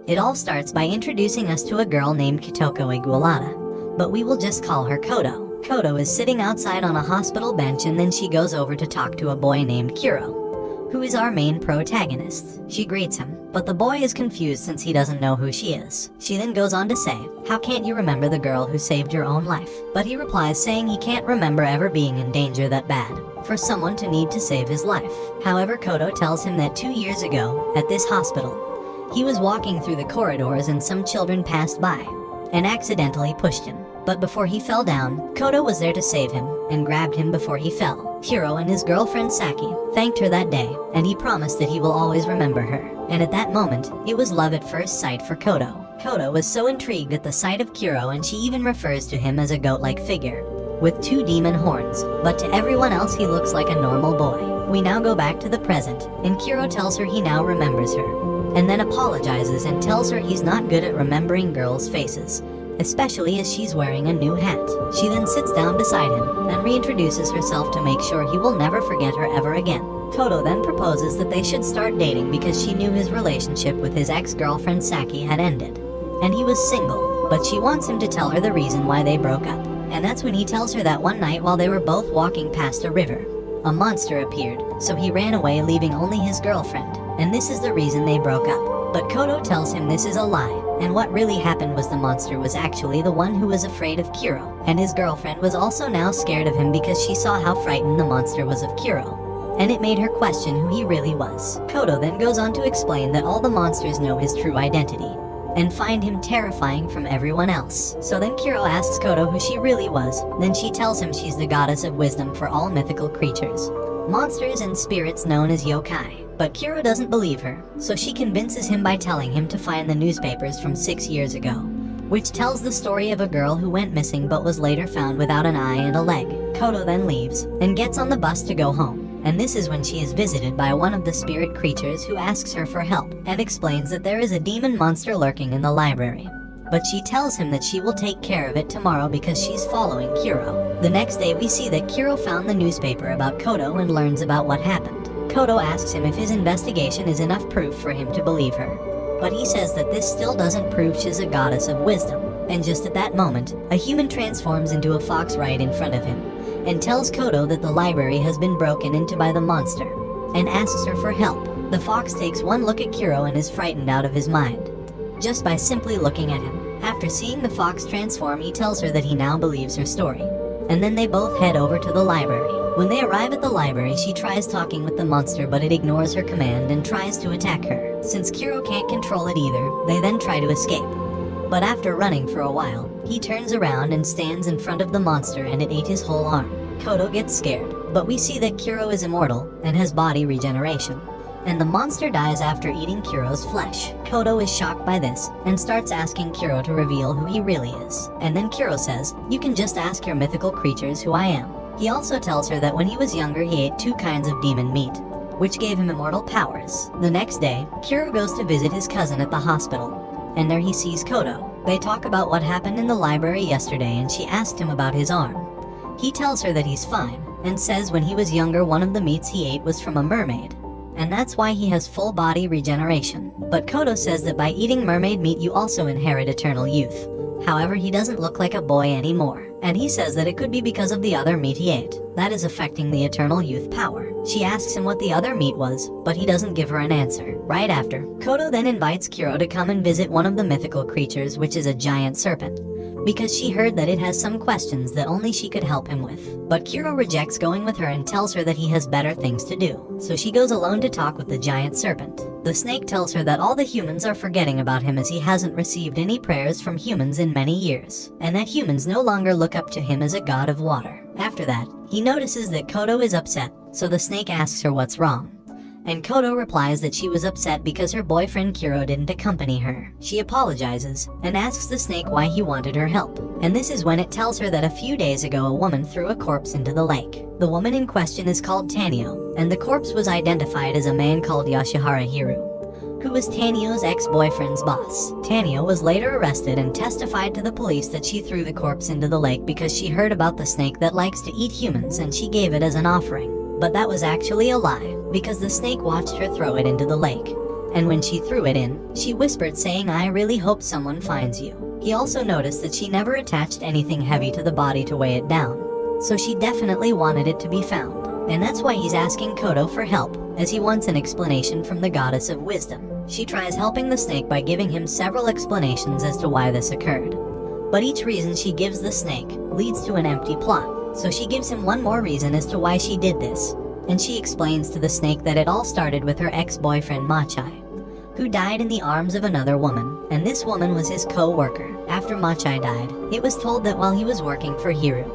It all starts by introducing us to a girl named Kitoko Igualada, but we will just call her Kodo. Kodo is sitting outside on a hospital bench, and then she goes over to talk to a boy named Kuro, who is our main protagonist. She greets him, but the boy is confused since he doesn't know who she is. She then goes on to say, "How can't you remember the girl who saved your own life?" But he replies saying he can't remember ever being in danger that bad for someone to need to save his life. However, Kodo tells him that 2 years ago, at this hospital, he was walking through the corridors and some children passed by and accidentally pushed him. But before he fell down, Kodo was there to save him and grabbed him before he fell. Kuro and his girlfriend Saki thanked her that day, and he promised that he will always remember her. And at that moment, it was love at first sight for Kodo. Kodo was so intrigued at the sight of Kuro, and she even refers to him as a goat-like figure with 2 demon horns, but to everyone else he looks like a normal boy. We now go back to the present, and Kuro tells her he now remembers her, and then apologizes and tells her he's not good at remembering girls' faces, especially as she's wearing a new hat. She then sits down beside him and reintroduces herself to make sure he will never forget her ever again. Kodo then proposes that they should start dating because she knew his relationship with his ex-girlfriend Saki had ended, and he was single, but she wants him to tell her the reason why they broke up. And that's when he tells her that one night while they were both walking past a river, a monster appeared, so he ran away leaving only his girlfriend, and this is the reason they broke up. But Kodo tells him this is a lie, and what really happened was the monster was actually the one who was afraid of Kuro, and his girlfriend was also now scared of him because she saw how frightened the monster was of Kuro, and it made her question who he really was. Kodo then goes on to explain that all the monsters know his true identity and find him terrifying from everyone else. So then Kuro asks Kodo who she really was, then she tells him she's the goddess of wisdom for all mythical creatures, monsters and spirits known as yokai. But Kuro doesn't believe her, so she convinces him by telling him to find the newspapers from 6 years ago, which tells the story of a girl who went missing but was later found without an eye and a leg. Kodo then leaves and gets on the bus to go home. And this is when she is visited by one of the spirit creatures who asks her for help and explains that there is a demon monster lurking in the library. But she tells him that she will take care of it tomorrow because she's following Kuro. The next day we see that Kuro found the newspaper about Kodo and learns about what happened. Kodo asks him if his investigation is enough proof for him to believe her, but he says that this still doesn't prove she's a goddess of wisdom. And just at that moment, a human transforms into a fox right in front of him and tells Kodo that the library has been broken into by the monster and asks her for help. The fox takes one look at Kuro and is frightened out of his mind just by simply looking at him. After seeing the fox transform, he tells her that he now believes her story, and then they both head over to the library. When they arrive at the library, she tries talking with the monster, but it ignores her command and tries to attack her. Since Kuro can't control it either, they then try to escape. But after running for a while, he turns around and stands in front of the monster, and it ate his whole arm. Kodo gets scared, but we see that Kuro is immortal and has body regeneration, and the monster dies after eating Kuro's flesh. Kodo is shocked by this and starts asking Kuro to reveal who he really is. And then Kuro says, "You can just ask your mythical creatures who I am." He also tells her that when he was younger he ate 2 kinds of demon meat, which gave him immortal powers. The next day, Kuro goes to visit his cousin at the hospital, and there he sees Kodo. They talk about what happened in the library yesterday, and she asked him about his arm. He tells her that he's fine, and says when he was younger one of the meats he ate was from a mermaid, and that's why he has full body regeneration. But Kodo says that by eating mermaid meat you also inherit eternal youth. However, he doesn't look like a boy anymore, and he says that it could be because of the other meat he ate that is affecting the eternal youth power. She asks him what the other meat was, but he doesn't give her an answer. Right after, Kodo then invites Kuro to come and visit one of the mythical creatures, which is a giant serpent, because she heard that it has some questions that only she could help him with. But Kuro rejects going with her and tells her that he has better things to do. So she goes alone to talk with the giant serpent. The snake tells her that all the humans are forgetting about him as he hasn't received any prayers from humans in many years, and that humans no longer look up to him as a god of water. After that, he notices that Kodo is upset, so the snake asks her what's wrong. And Kodo replies that she was upset because her boyfriend Kuro didn't accompany her. She apologizes and asks the snake why he wanted her help. And this is when it tells her that a few days ago a woman threw a corpse into the lake. The woman in question is called Tanio, and the corpse was identified as a man called Yoshihara Hiru, who was Tanio's ex-boyfriend's boss. Tanio was later arrested and testified to the police that she threw the corpse into the lake because she heard about the snake that likes to eat humans and she gave it as an offering. But that was actually a lie, because the snake watched her throw it into the lake, and when she threw it in, she whispered saying, "I really hope someone finds you." He also noticed that she never attached anything heavy to the body to weigh it down, so she definitely wanted it to be found. And that's why he's asking Kodo for help, as he wants an explanation from the goddess of wisdom. She tries helping the snake by giving him several explanations as to why this occurred. But each reason she gives the snake leads to an empty plot, so she gives him one more reason as to why she did this. And she explains to the snake that it all started with her ex-boyfriend Machai, who died in the arms of another woman, and this woman was his co-worker. After Machai died, it was told that while he was working for Hiru,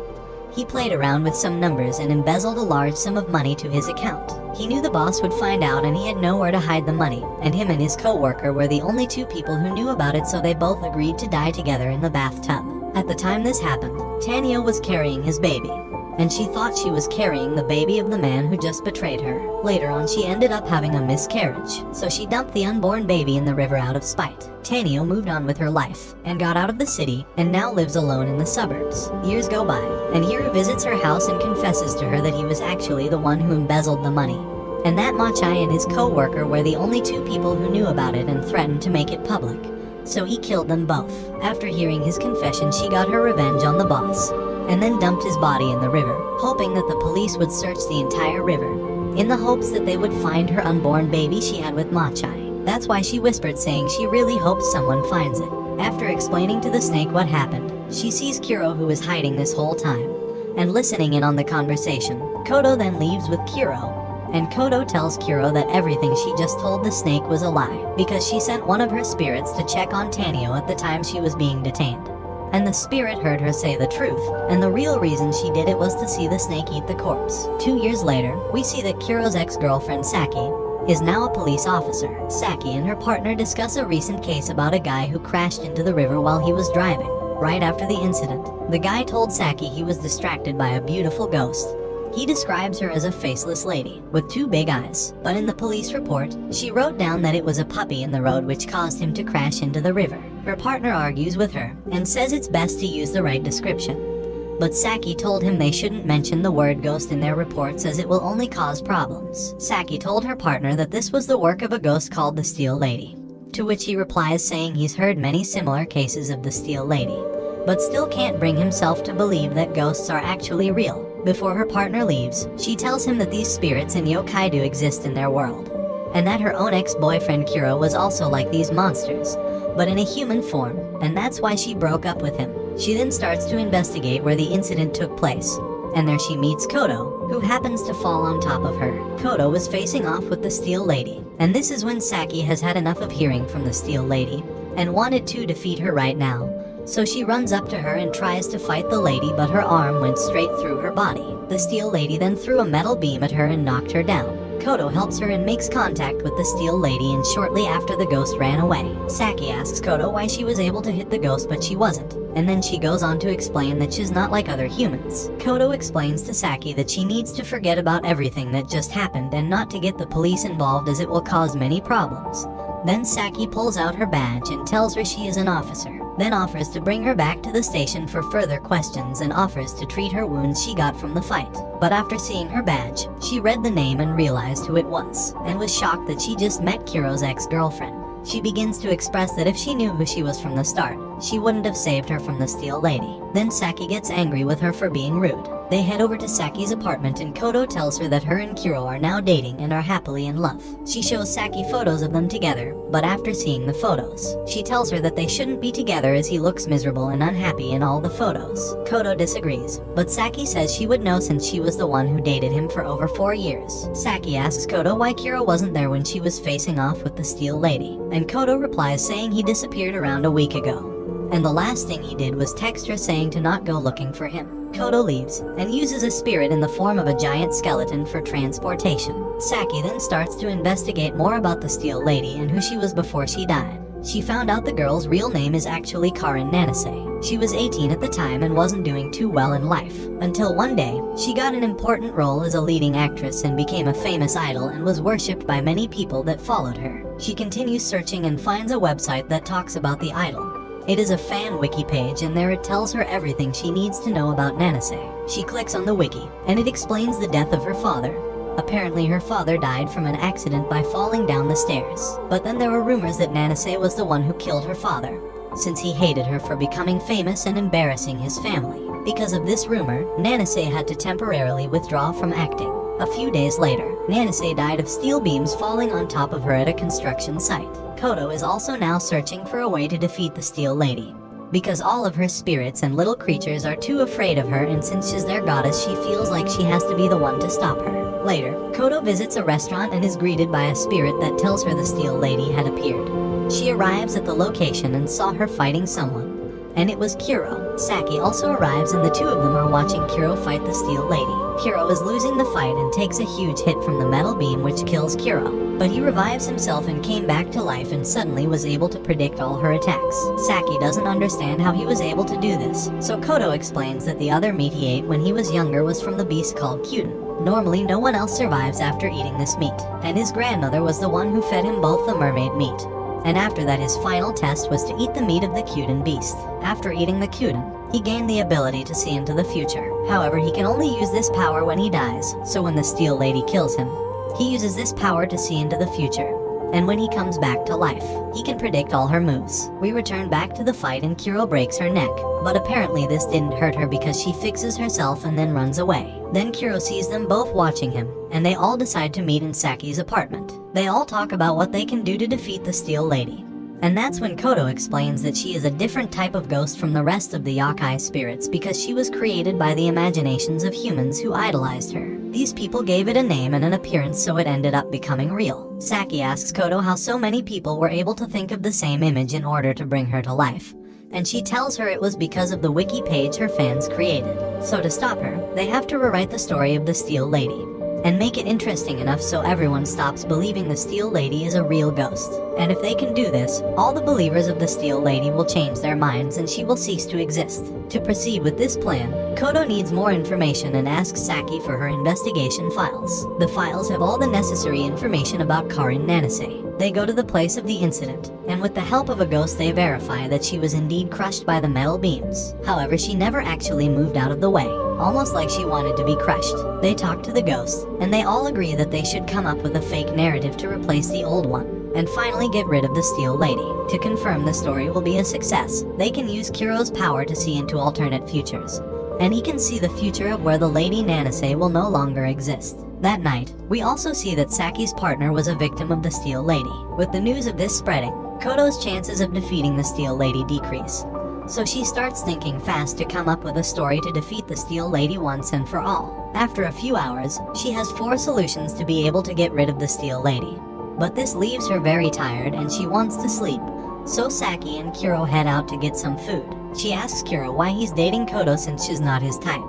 he played around with some numbers and embezzled a large sum of money to his account. He knew the boss would find out and he had nowhere to hide the money, and him and his co-worker were the only two people who knew about it, so they both agreed to die together in the bathtub. At the time this happened, Tanio was carrying his baby, and she thought she was carrying the baby of the man who just betrayed her. Later on, she ended up having a miscarriage, so she dumped the unborn baby in the river out of spite. Tanio moved on with her life and got out of the city and now lives alone in the suburbs. Years go by, and Hiru visits her house and confesses to her that he was actually the one who embezzled the money, and that Machai and his co-worker were the only two people who knew about it and threatened to make it public. So he killed them both. After hearing his confession, she got her revenge on the boss, and then dumped his body in the river, hoping that the police would search the entire river, in the hopes that they would find her unborn baby she had with Machai. That's why she whispered saying she really hopes someone finds it. After explaining to the snake what happened, she sees Kuro, who is hiding this whole time, and listening in on the conversation. Kodo then leaves with Kuro, and Kodo tells Kuro that everything she just told the snake was a lie, because she sent one of her spirits to check on Tanio at the time she was being detained. And the spirit heard her say the truth, and the real reason she did it was to see the snake eat the corpse. 2 years later, we see that Kuro's ex-girlfriend Saki is now a police officer. Saki and her partner discuss a recent case about a guy who crashed into the river while he was driving. Right after the incident, the guy told Saki he was distracted by a beautiful ghost. He describes her as a faceless lady with 2 big eyes, but in the police report, she wrote down that it was a puppy in the road which caused him to crash into the river. Her partner argues with her and says it's best to use the right description, but Saki told him they shouldn't mention the word ghost in their reports as it will only cause problems. Saki told her partner that this was the work of a ghost called the Steel Lady, to which he replies saying he's heard many similar cases of the Steel Lady, but still can't bring himself to believe that ghosts are actually real. Before her partner leaves, she tells him that these spirits and yokai do exist in their world, and that her own ex-boyfriend Kuro was also like these monsters, but in a human form, and that's why she broke up with him. She then starts to investigate where the incident took place, and there she meets Kodo, who happens to fall on top of her. Kodo was facing off with the Steel Lady, and this is when Saki has had enough of hearing from the Steel Lady, and wanted to defeat her right now. So she runs up to her and tries to fight the lady, but her arm went straight through her body. The Steel Lady then threw a metal beam at her and knocked her down. Kodo helps her and makes contact with the Steel Lady, and shortly after the ghost ran away. Saki asks Kodo why she was able to hit the ghost but she wasn't, and then she goes on to explain that she's not like other humans. Kodo explains to Saki that she needs to forget about everything that just happened and not to get the police involved as it will cause many problems. Then Saki pulls out her badge and tells her she is an officer, then offers to bring her back to the station for further questions and offers to treat her wounds she got from the fight. But after seeing her badge, she read the name and realized who it was, and was shocked that she just met Kuro's ex-girlfriend. She begins to express that if she knew who she was from the start, she wouldn't have saved her from the Steel Lady. Then Saki gets angry with her for being rude. They head over to Saki's apartment and Kodo tells her that her and Kuro are now dating and are happily in love. She shows Saki photos of them together, but after seeing the photos, she tells her that they shouldn't be together as he looks miserable and unhappy in all the photos. Kodo disagrees, but Saki says she would know since she was the one who dated him for over 4 years. Saki asks Kodo why Kuro wasn't there when she was facing off with the Steel Lady, and Kodo replies saying he disappeared around a week ago, and the last thing he did was text her saying to not go looking for him. Kodo leaves and uses a spirit in the form of a giant skeleton for transportation. Saki then starts to investigate more about the Steel Lady and who she was before she died. She found out the girl's real name is actually Karin Nanase. She was 18 at the time and wasn't doing too well in life, until one day, she got an important role as a leading actress and became a famous idol and was worshipped by many people that followed her. She continues searching and finds a website that talks about the idol. It is a fan wiki page, and there it tells her everything she needs to know about Nanase. She clicks on the wiki, and it explains the death of her father, Apparently her father died from an accident by falling down the stairs. But then there were rumors that Nanase was the one who killed her father, since he hated her for becoming famous and embarrassing his family. Because of this rumor, Nanase had to temporarily withdraw from acting. A few days later, Nanase died of steel beams falling on top of her at a construction site. Koto is also now searching for a way to defeat the Steel Lady, because all of her spirits and little creatures are too afraid of her, and since she's their goddess, she feels like she has to be the one to stop her. Later, Koto visits a restaurant and is greeted by a spirit that tells her the Steel Lady had appeared. She arrives at the location and saw her fighting someone, and it was Kuro. Saki also arrives and the two of them are watching Kuro fight the Steel Lady. Kuro is losing the fight and takes a huge hit from the metal beam which kills Kuro, but he revives himself and came back to life and suddenly was able to predict all her attacks. Saki doesn't understand how he was able to do this, so Koto explains that the other meat he ate when he was younger was from the beast called Kyuden. Normally no one else survives after eating this meat, and his grandmother was the one who fed him both the mermaid meat. And after that his final test was to eat the meat of the Kyuden beast. After eating the Kyuden, he gained the ability to see into the future. However, he can only use this power when he dies, so when the Steel Lady kills him, he uses this power to see into the future. And when he comes back to life, he can predict all her moves. We return back to the fight and Kuro breaks her neck, but apparently this didn't hurt her because she fixes herself and then runs away. Then Kuro sees them both watching him, and they all decide to meet in Saki's apartment. They all talk about what they can do to defeat the Steel Lady. And that's when Koto explains that she is a different type of ghost from the rest of the yokai spirits because she was created by the imaginations of humans who idolized her. These people gave it a name and an appearance, so it ended up becoming real. Saki asks Koto how so many people were able to think of the same image in order to bring her to life, and she tells her it was because of the wiki page her fans created. So to stop her, they have to rewrite the story of the Steel Lady and make it interesting enough so everyone stops believing the Steel Lady is a real ghost. And if they can do this, all the believers of the Steel Lady will change their minds and she will cease to exist. To proceed with this plan, Koto needs more information and asks Saki for her investigation files. The files have all the necessary information about Karin Nanase. They go to the place of the incident, and with the help of a ghost they verify that she was indeed crushed by the metal beams. However, she never actually moved out of the way, almost like she wanted to be crushed. They talk to the ghost, and they all agree that they should come up with a fake narrative to replace the old one, and finally get rid of the Steel Lady. To confirm the story will be a success, they can use Kuro's power to see into alternate futures, and he can see the future of where the Lady Nanase will no longer exist. That night, we also see that Saki's partner was a victim of the Steel Lady. With the news of this spreading, Koto's chances of defeating the Steel Lady decrease. So she starts thinking fast to come up with a story to defeat the Steel Lady once and for all. After a few hours, she has 4 solutions to be able to get rid of the Steel Lady. But this leaves her very tired and she wants to sleep. So Saki and Kuro head out to get some food. She asks Kuro why he's dating Koto since she's not his type.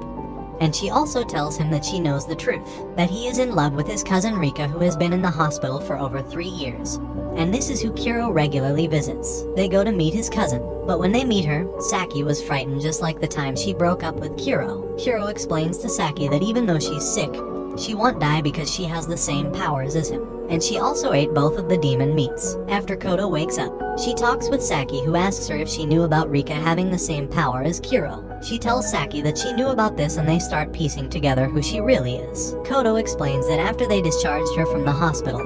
And she also tells him that she knows the truth, that he is in love with his cousin Rika, who has been in the hospital for over 3 years. And this is who Kuro regularly visits. They go to meet his cousin, but when they meet her, Saki was frightened just like the time she broke up with Kuro. Kuro explains to Saki that even though she's sick, she won't die because she has the same powers as him. And she also ate both of the demon meats. After Koto wakes up, she talks with Saki, who asks her if she knew about Rika having the same power as Kuro. She tells Saki that she knew about this and they start piecing together who she really is. Koto explains that after they discharged her from the hospital,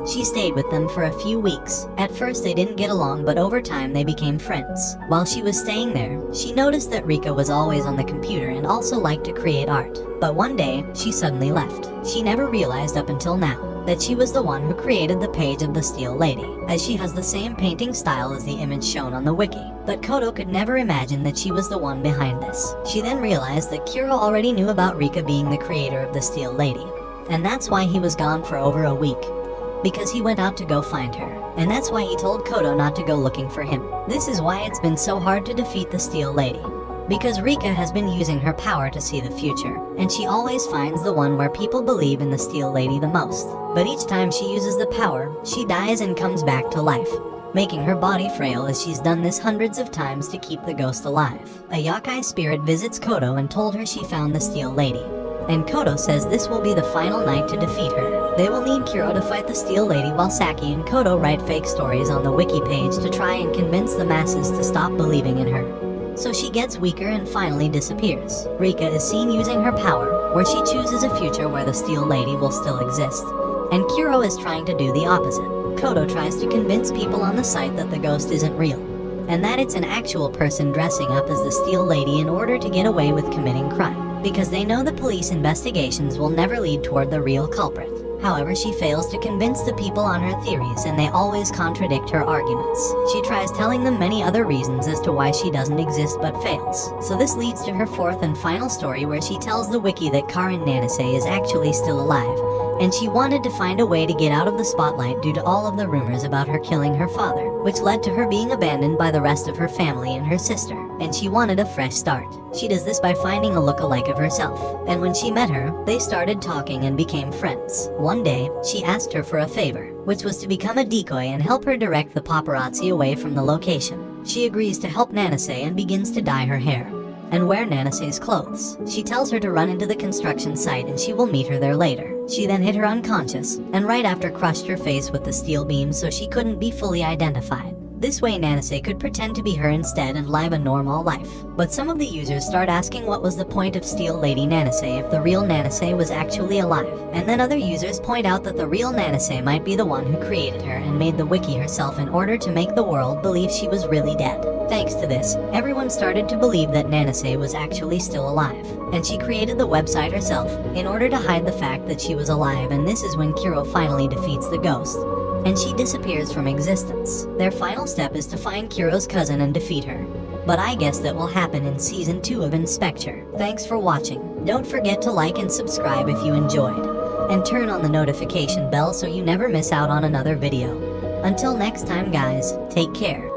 she stayed with them for a few weeks. At first they didn't get along, but over time they became friends. While she was staying there, she noticed that Rika was always on the computer and also liked to create art. But one day, she suddenly left. She never realized up until now that she was the one who created the page of the Steel Lady, as she has the same painting style as the image shown on the wiki. But Koto could never imagine that she was the one behind this. She then realized that Kuro already knew about Rika being the creator of the Steel Lady, and that's why he was gone for over a week, because he went out to go find her. And that's why he told Koto not to go looking for him. This is why it's been so hard to defeat the Steel Lady, because Rika has been using her power to see the future, and she always finds the one where people believe in the Steel Lady the most. But each time she uses the power, she dies and comes back to life, making her body frail, as she's done this hundreds of times to keep the ghost alive. A yokai spirit visits Koto and told her she found the Steel Lady, and Koto says this will be the final night to defeat her. They will need Kuro to fight the Steel Lady while Saki and Koto write fake stories on the wiki page to try and convince the masses to stop believing in her. So she gets weaker and finally disappears. Rika is seen using her power, where she chooses a future where the Steel Lady will still exist. And Kuro is trying to do the opposite. Kodo tries to convince people on the site that the ghost isn't real, and that it's an actual person dressing up as the Steel Lady in order to get away with committing crime, because they know the police investigations will never lead toward the real culprit. However, she fails to convince the people on her theories, and they always contradict her arguments. She tries telling them many other reasons as to why she doesn't exist but fails. So this leads to her fourth and final story, where she tells the wiki that Karin Nanase is actually still alive, and she wanted to find a way to get out of the spotlight due to all of the rumors about her killing her father, which led to her being abandoned by the rest of her family and her sister, and she wanted a fresh start. She does this by finding a look-alike of herself, and when she met her, they started talking and became friends. One day, she asked her for a favor, which was to become a decoy and help her direct the paparazzi away from the location. She agrees to help Nanase and begins to dye her hair and wear Nanase's clothes. She tells her to run into the construction site and she will meet her there later. She then hit her unconscious, and right after crushed her face with the steel beam so she couldn't be fully identified. This way Nanase could pretend to be her instead and live a normal life. But some of the users start asking what was the point of Steel Lady Nanase if the real Nanase was actually alive. And then other users point out that the real Nanase might be the one who created her and made the wiki herself in order to make the world believe she was really dead. Thanks to this, everyone started to believe that Nanase was actually still alive, and she created the website herself in order to hide the fact that she was alive, and this is when Kuro finally defeats the ghost, and she disappears from existence. Their final step is to find Kuro's cousin and defeat her, but I guess that will happen in Season 2 of Inspector. Thanks for watching. Don't forget to like and subscribe if you enjoyed, and turn on the notification bell so you never miss out on another video. Until next time guys, take care.